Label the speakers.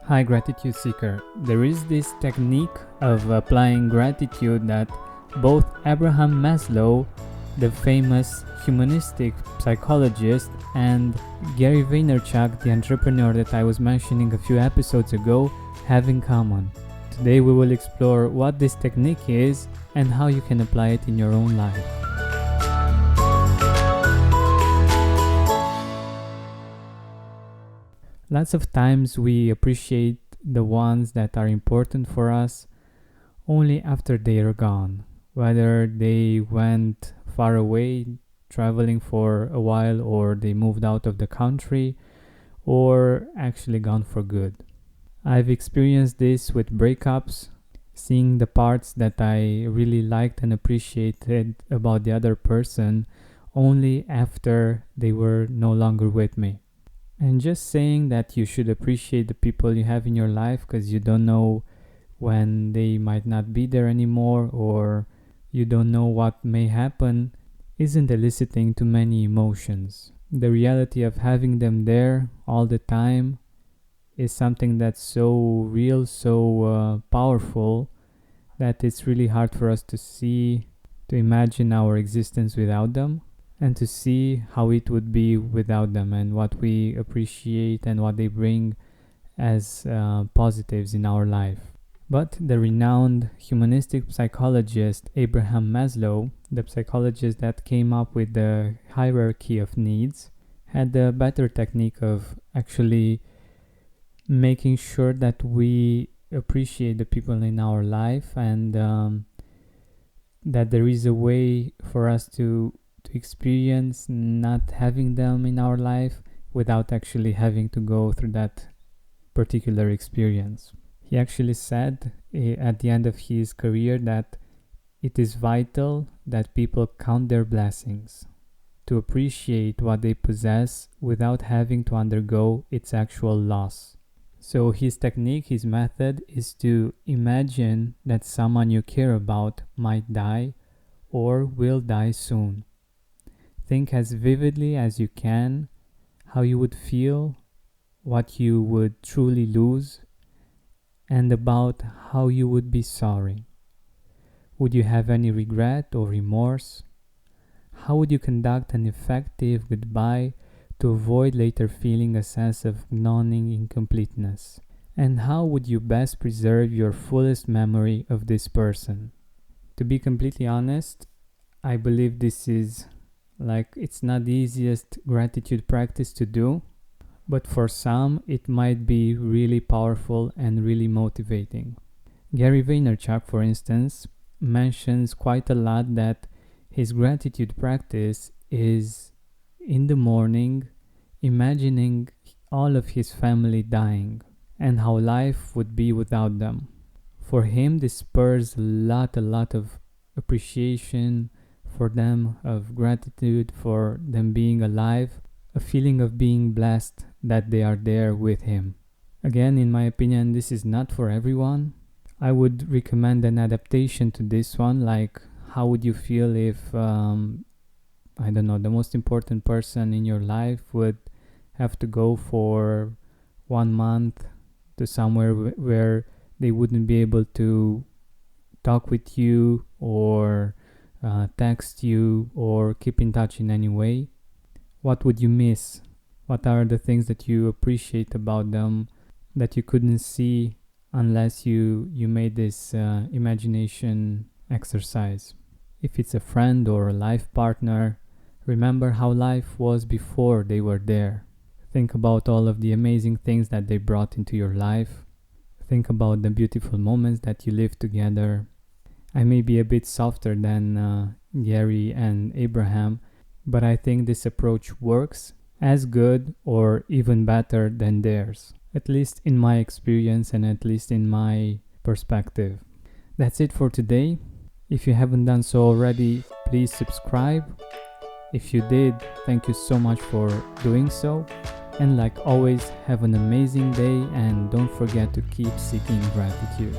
Speaker 1: Hi, gratitude seeker. There is this technique of applying gratitude that both Abraham Maslow, the famous humanistic psychologist, and Gary Vaynerchuck, the entrepreneur that I was mentioning a few episodes ago, have in common. Today we will explore what this technique is and how you can apply it in your own life. Lots of times we appreciate the ones that are important for us only after they are gone, whether they went far away traveling for a while, or they moved out of the country, or actually gone for good. I've experienced this with breakups, seeing the parts that I really liked and appreciated about the other person only after they were no longer with me. And just saying that you should appreciate the people you have in your life because you don't know when they might not be there anymore, or you don't know what may happen, isn't eliciting too many emotions. The reality of having them there all the time is something that's so real, so powerful, that it's really hard for us to see, to imagine our existence without them, and to see how it would be without them and what we appreciate and what they bring as positives in our life. But the renowned humanistic psychologist Abraham Maslow, the psychologist that came up with the hierarchy of needs, had the better technique of actually making sure that we appreciate the people in our life, and that there is a way for us to experience not having them in our life without actually having to go through that particular experience. He actually said at the end of his career that it is vital that people count their blessings, to appreciate what they possess without having to undergo its actual loss. So his technique, his method, is to imagine that someone you care about might die or will die soon. Think as vividly as you can how you would feel, what you would truly lose, and about how you would be sorry. Would you have any regret or remorse? How would you conduct an effective goodbye to avoid later feeling a sense of gnawing incompleteness? And how would you best preserve your fullest memory of this person? To be completely honest, I believe this is it's not the easiest gratitude practice to do, but for some it might be really powerful and really motivating. Gary Vaynerchuck, for instance, mentions quite a lot that his gratitude practice is in the morning imagining all of his family dying and how life would be without them. For him, this spurs a lot of appreciation for them, of gratitude for them being alive, a feeling of being blessed that they are there with him. Again, in my opinion, this is not for everyone. I would recommend an adaptation to this one, like how would you feel if, the most important person in your life would have to go for 1 month to somewhere where they wouldn't be able to talk with you or text you or keep in touch in any way. What would you miss? What are the things that you appreciate about them that you couldn't see unless you made this imagination exercise? If it's a friend or a life partner, remember how life was before they were there. Think about all of the amazing things that they brought into your life. Think about the beautiful moments that you lived together. I may be a bit softer than Gary and Abraham, but I think this approach works as good or even better than theirs, at least in my experience and at least in my perspective. That's it for today. If you haven't done so already, please subscribe. If you did, thank you so much for doing so. And like always, have an amazing day and don't forget to keep seeking gratitude.